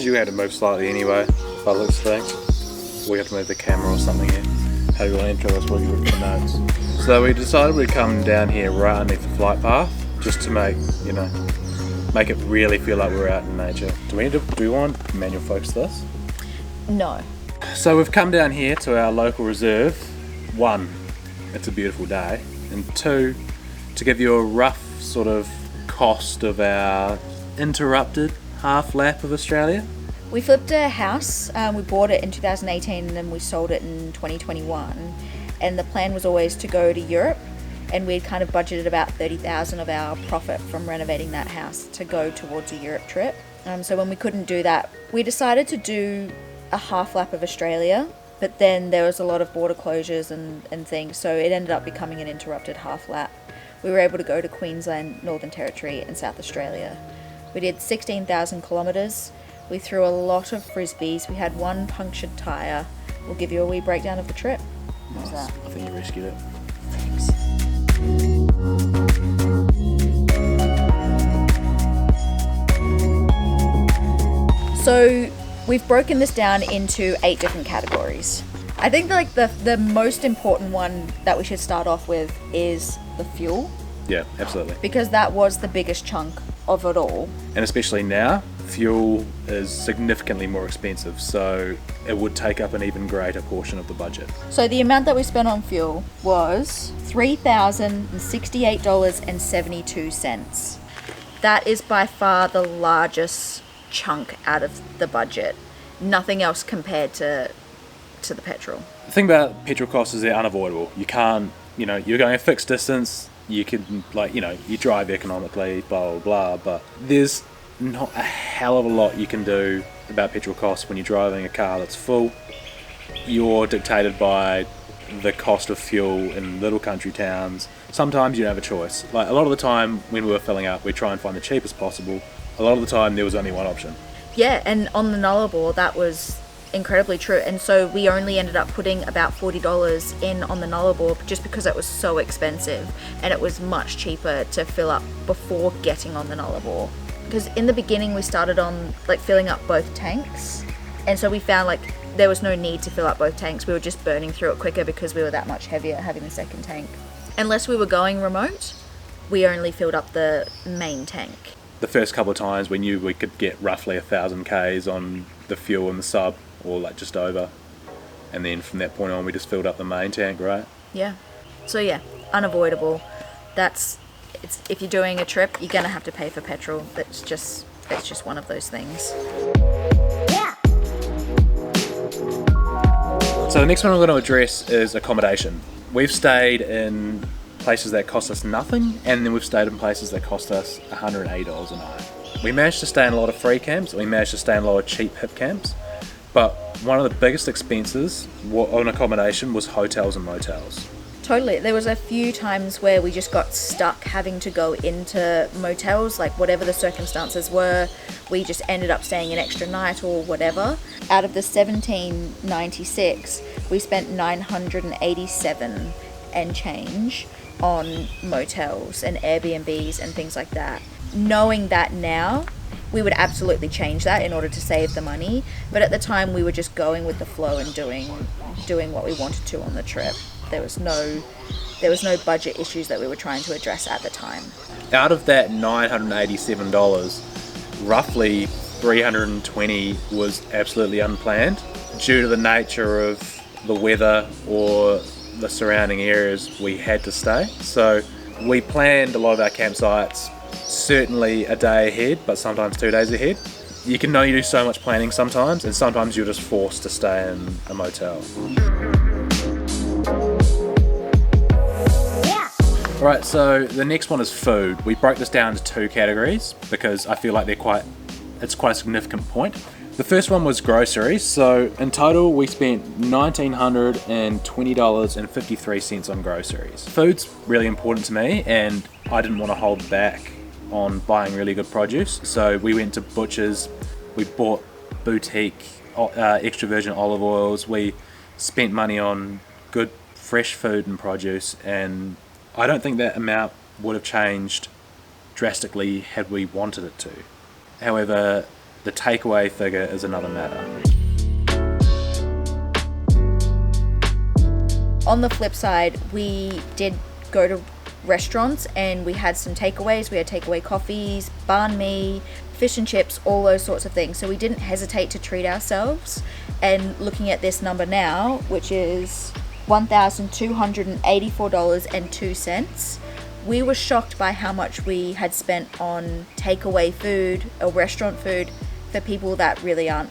because you had to move slightly anyway, by the looks of things. We have to move the camera or something here. How do you want to intro us while you look at the notes? So we decided we'd come down here right underneath the flight path, just to make it really feel like we're out in nature. Do we want manual focus this? No. So we've come down here to our local reserve. One, it's a beautiful day, and two, to give you a rough sort of cost of our interrupted half lap of Australia. We flipped a house. We bought it in 2018 and then we sold it in 2021. And the plan was always to go to Europe, and we'd kind of budgeted about 30,000 of our profit from renovating that house to go towards a Europe trip. So when we couldn't do that, we decided to do a half lap of Australia, but then there was a lot of border closures and things, so it ended up becoming an interrupted half lap. We were able to go to Queensland, Northern Territory and South Australia. We did 16,000 kilometres. We threw a lot of frisbees. We had one punctured tyre. We'll give you a wee breakdown of the trip. How's that? I think you rescued it. Thanks. So we've broken this down into 8 different categories. I think the most important one that we should start off with is the fuel. Yeah, absolutely. Because that was the biggest chunk of it all. And especially now, fuel is significantly more expensive, so it would take up an even greater portion of the budget. So the amount that we spent on fuel was $3,068.72. That is by far the largest chunk out of the budget. Nothing else compared to the petrol. The thing about petrol costs is they're unavoidable. You can't, you're going a fixed distance, you can, you drive economically, blah, blah, blah, but there's not a hell of a lot you can do about petrol costs when you're driving a car that's full. You're dictated by the cost of fuel in little country towns. Sometimes you don't have a choice. Like a lot of the time when we were filling up, we try and find the cheapest possible. A lot of the time there was only one option. Yeah, and on the Nullarbor that was incredibly true, and so we only ended up putting about $40 in on the Nullarbor just because it was so expensive, and it was much cheaper to fill up before getting on the Nullarbor. Because in the beginning we started on filling up both tanks, and so we found there was no need to fill up both tanks. We were just burning through it quicker because we were that much heavier having the second tank. Unless we were going remote, we only filled up the main tank. The first couple of times we knew we could get roughly 1,000 Ks on the fuel in the sub, or just over, and then from that point on we just filled up the main tank, right? Yeah. So yeah, unavoidable. If you're doing a trip, you're gonna have to pay for petrol. It's just one of those things. Yeah. So the next one I'm going to address is accommodation. We've stayed in places that cost us nothing, and then we've stayed in places that cost us $180 a night. We managed to stay in a lot of free camps, we managed to stay in a lot of cheap hip camps, but one of the biggest expenses on accommodation was hotels and motels. Totally. There was a few times where we just got stuck having to go into motels, whatever the circumstances were, we just ended up staying an extra night or whatever. Out of the $1,796, we spent $987 and change on motels and Airbnbs and things like that. Knowing that now, we would absolutely change that in order to save the money, but at the time we were just going with the flow and doing what we wanted to on the trip. There was no budget issues that we were trying to address at the time. Out of that $987, roughly $320 was absolutely unplanned due to the nature of the weather or the surrounding areas we had to stay. So we planned a lot of our campsites certainly a day ahead, but sometimes 2 days ahead. You can only do so much planning sometimes, and sometimes you're just forced to stay in a motel. Alright, so the next one is food. We broke this down to 2 categories because I feel like it's quite a significant point. The first one was groceries. So in total we spent $1,920.53 on groceries. Food's really important to me, and I didn't want to hold back on buying really good produce. So we went to butchers, we bought boutique extra virgin olive oils, we spent money on good fresh food and produce, and I don't think that amount would have changed drastically had we wanted it to. However, The takeaway figure is another matter. On the flip side, we did go to restaurants and we had some takeaways. We had takeaway coffees, banh mi, fish and chips, all those sorts of things. So we didn't hesitate to treat ourselves. And looking at this number now, which is $1,284.02, we were shocked by how much we had spent on takeaway food or restaurant food for people that really aren't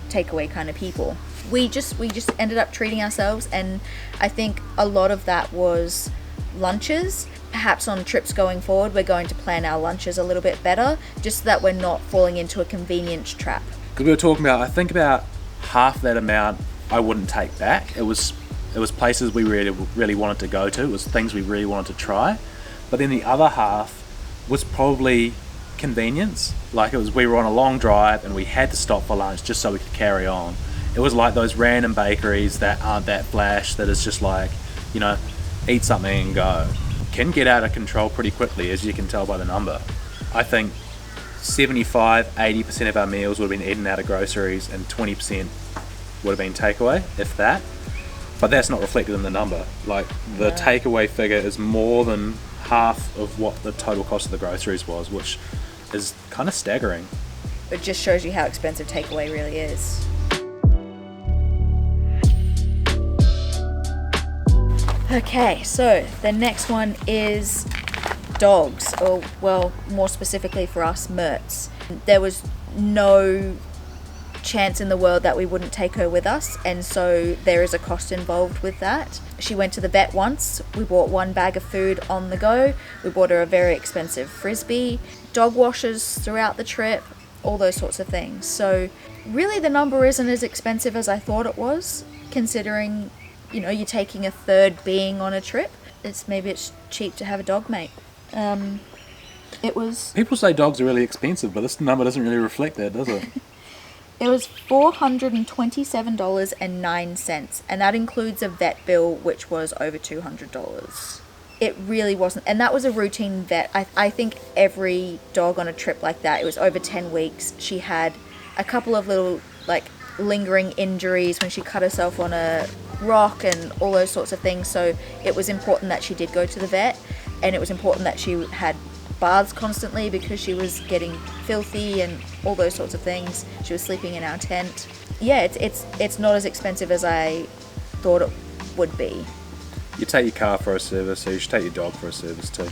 takeaway kind of people. We just ended up treating ourselves, and I think a lot of that was lunches. Perhaps on trips going forward, we're going to plan our lunches a little bit better, just so that we're not falling into a convenience trap. Because we were talking about, I think about half that amount I wouldn't take back. It was places we really wanted to go to. It was things we really wanted to try. But then the other half was probably convenience. Like we were on a long drive and we had to stop for lunch just so we could carry on. It was like those random bakeries that aren't that flash, that is just like, eat something and go. Can get out of control pretty quickly, as you can tell by the number. I think 75-80% of our meals would have been eaten out of groceries and 20% would have been takeaway, if that. But that's not reflected in the number. Like the takeaway figure is more than half of what the total cost of the groceries was, which is kind of staggering. It just shows you how expensive takeaway really is. Okay, so the next one is dogs, or well, more specifically for us, Mehrts. There was no chance in the world that we wouldn't take her with us, and so there is a cost involved with that. She went to the vet once. We bought one bag of food on the go. We bought her a very expensive frisbee, dog washers throughout the trip, all those sorts of things. So really the number isn't as expensive as I thought it was, considering you're taking a third being on a trip. Maybe it's cheap to have a dog mate. It was... People say dogs are really expensive, but this number doesn't really reflect that, does it? It was $427.09, and that includes a vet bill, which was over $200. It really wasn't, and that was a routine vet. I think every dog on a trip like that, it was over 10 weeks, she had a couple of little, lingering injuries when she cut herself on a rock and all those sorts of things. So it was important that she did go to the vet, and it was important that she had baths constantly because she was getting filthy and all those sorts of things. She was sleeping in our tent. Yeah, it's not as expensive as I thought it would be. You take your car for a service, so you should take your dog for a service too.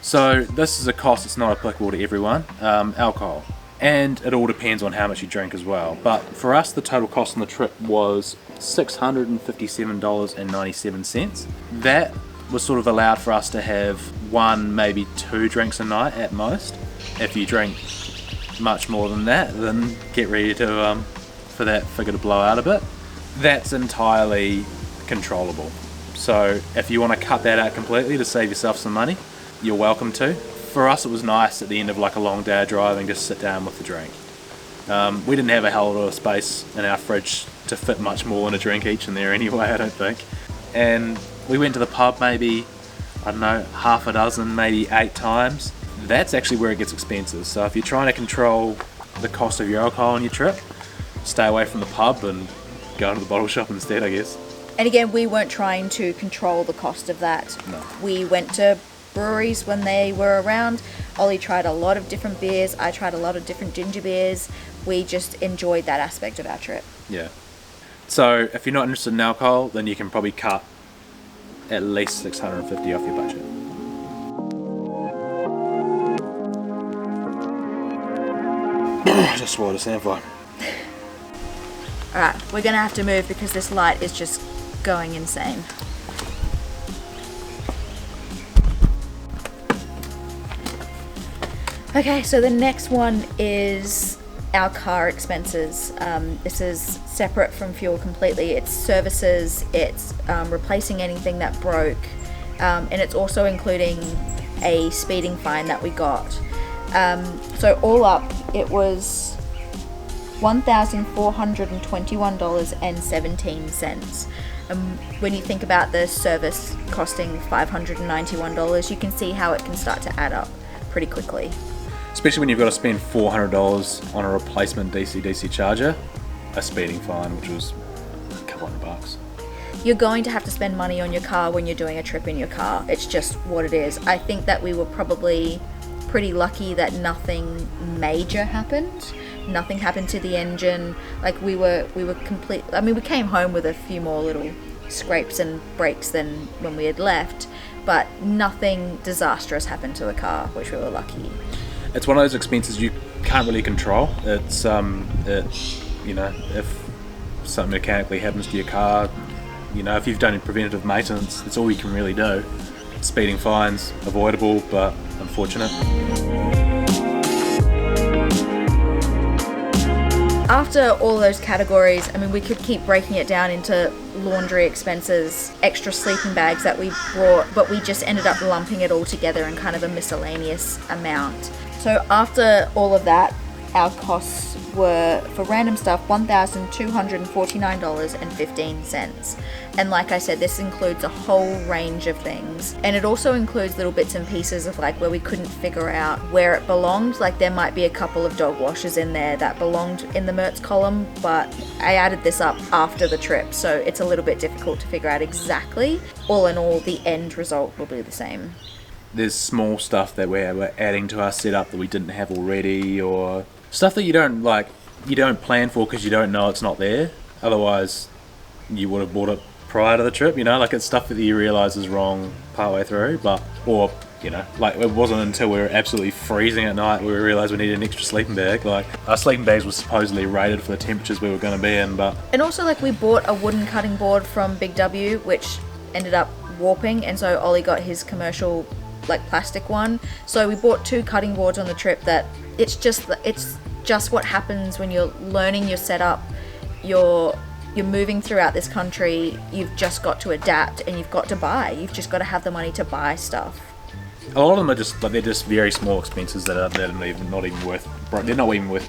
So this is a cost that's not applicable to everyone, alcohol. And it all depends on how much you drink as well. But for us, the total cost on the trip was $657.97. That was sort of allowed for us to have 1, maybe 2 drinks a night at most. If you drink much more than that, then get ready to for that figure to blow out a bit. That's entirely controllable. So if you want to cut that out completely to save yourself some money, you're welcome to. For us, it was nice at the end of a long day of driving, just sit down with the drink. We didn't have a hell of a lot of space in our fridge to fit much more than a drink each in there anyway, I don't think. And we went to the pub maybe, half a dozen, maybe 8 times. That's actually where it gets expensive. So if you're trying to control the cost of your alcohol on your trip, stay away from the pub and go to the bottle shop instead, I guess. And again, we weren't trying to control the cost of that. No. We went to breweries when they were around. Ollie tried a lot of different beers. I tried a lot of different ginger beers. We just enjoyed that aspect of our trip. Yeah. So if you're not interested in alcohol, then you can probably cut at least $650 off your budget. Just swallowed a sandfly. Alright, we're going to have to move because this light is just going insane. Okay, so the next one is our car expenses. This is separate from fuel completely. It's services, it's replacing anything that broke, and it's also including a speeding fine that we got. So all up, it was $1,421.17. And when you think about the service costing $591, you can see how it can start to add up pretty quickly. Especially when you've got to spend $400 on a replacement DC-DC charger, a speeding fine, which was a couple $100. You're going to have to spend money on your car when you're doing a trip in your car. It's just what it is. I think that we were probably pretty lucky that nothing major happened. Nothing happened to the engine. Like we were complete. I mean, we came home with a few more little scrapes and breaks than when we had left, but nothing disastrous happened to the car, which we were lucky. It's one of those expenses you can't really control. It's if something mechanically happens to your car, if you've done preventative maintenance, that's all you can really do. Speeding fines, avoidable, but unfortunate. After all those categories, I mean, we could keep breaking it down into laundry expenses, extra sleeping bags that we brought, but we just ended up lumping it all together in kind of a miscellaneous amount. So after all of that, our costs were, for random stuff, $1,249.15. And like I said, this includes a whole range of things. And it also includes little bits and pieces of like where we couldn't figure out where it belonged. Like there might be a couple of dog washers in there that belonged in the Mehrts column, but I added this up after the trip, so it's a little bit difficult to figure out exactly. All in all, the end result will be the same. There's small stuff that we're adding to our setup that we didn't have already, or stuff that you don't plan for because you don't know it's not there. Otherwise, you would have bought it prior to the trip. Like it's stuff that you realise is wrong partway through, like it wasn't until we were absolutely freezing at night we realised we needed an extra sleeping bag. Like our sleeping bags were supposedly rated for the temperatures we were going to be in, and also like we bought a wooden cutting board from Big W, which ended up warping, and so Ollie got his commercial like plastic one. So we bought 2 cutting boards on the trip. That it's just what happens when you're learning your setup. You're moving throughout this country. You've just got to adapt, and you've got to buy. You've just got to have the money to buy stuff. a lot of them are just they're just very small expenses that are not even worth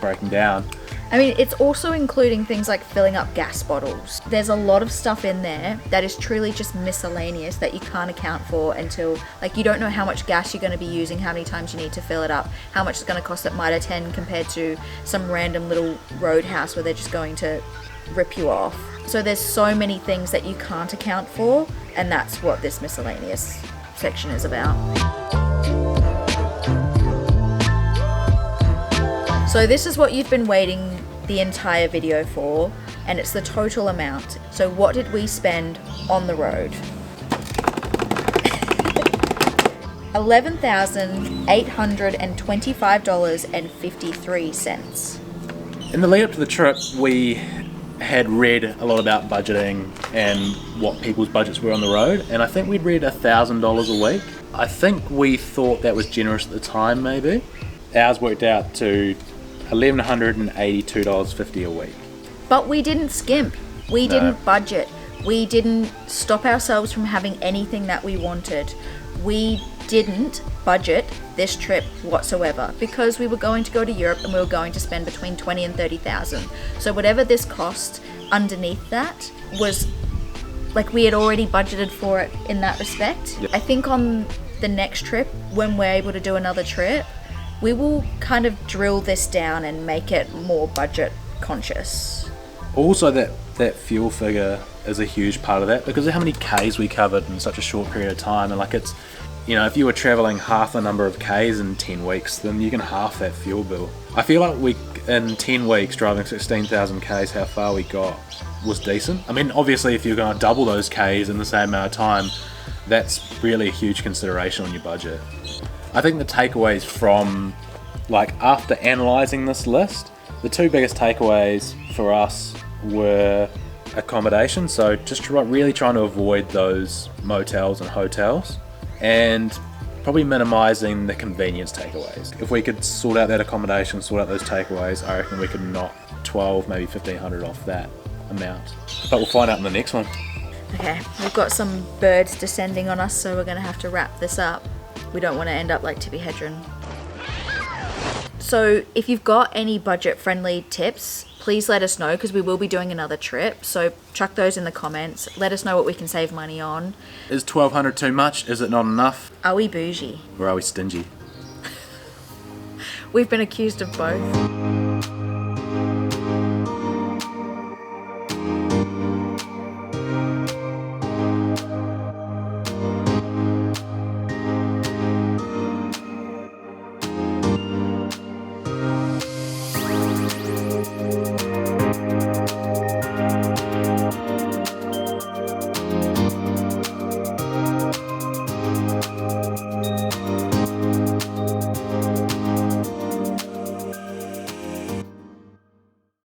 breaking down. I mean, it's also including things like filling up gas bottles. There's a lot of stuff in there that is truly just miscellaneous that you can't account for until, like, you don't know how much gas you're going to be using, how many times you need to fill it up, how much it's going to cost at Mitre 10 compared to some random little roadhouse where they're just going to rip you off. So there's so many things that you can't account for, and that's what this miscellaneous section is about. So this is what you've been waiting the entire video for, and it's the total amount. So what did we spend on the road? $11,825.53. In the lead up to the trip, we had read a lot about budgeting and what people's budgets were on the road, and I think we'd read $1,000 a week. I think we thought that was generous at the time, maybe. Ours worked out to $1,182.50 a week. But we didn't skimp. We didn't budget. We didn't stop ourselves from having anything that we wanted. We didn't budget this trip whatsoever because we were going to go to Europe and we were going to spend between 20 and 30,000. So whatever this cost underneath that was like we had already budgeted for it in that respect. Yep. I think on the next trip, when we're able to do another trip, we will kind of drill this down and make it more budget conscious. Also, that fuel figure is a huge part of that because of how many Ks we covered in such a short period of time. And like it's, if you were traveling half the number of Ks in 10 weeks, then you can half that fuel bill. I feel like in 10 weeks, driving 16,000 Ks, how far we got was decent. I mean, obviously, if you're going to double those Ks in the same amount of time, that's really a huge consideration on your budget. I think the takeaways from, after analysing this list, the two biggest takeaways for us were accommodation, so just really trying to avoid those motels and hotels, and probably minimising the convenience takeaways. If we could sort out that accommodation, sort out those takeaways, I reckon we could knock 12, maybe 1,500 off that amount. But we'll find out in the next one. Okay, we've got some birds descending on us, so we're going to have to wrap this up. We don't want to end up like Tippi Hedren. So if you've got any budget-friendly tips, please let us know, because we will be doing another trip. So chuck those in the comments. Let us know what we can save money on. Is $1,200 too much? Is it not enough? Are we bougie? Or are we stingy? We've been accused of both.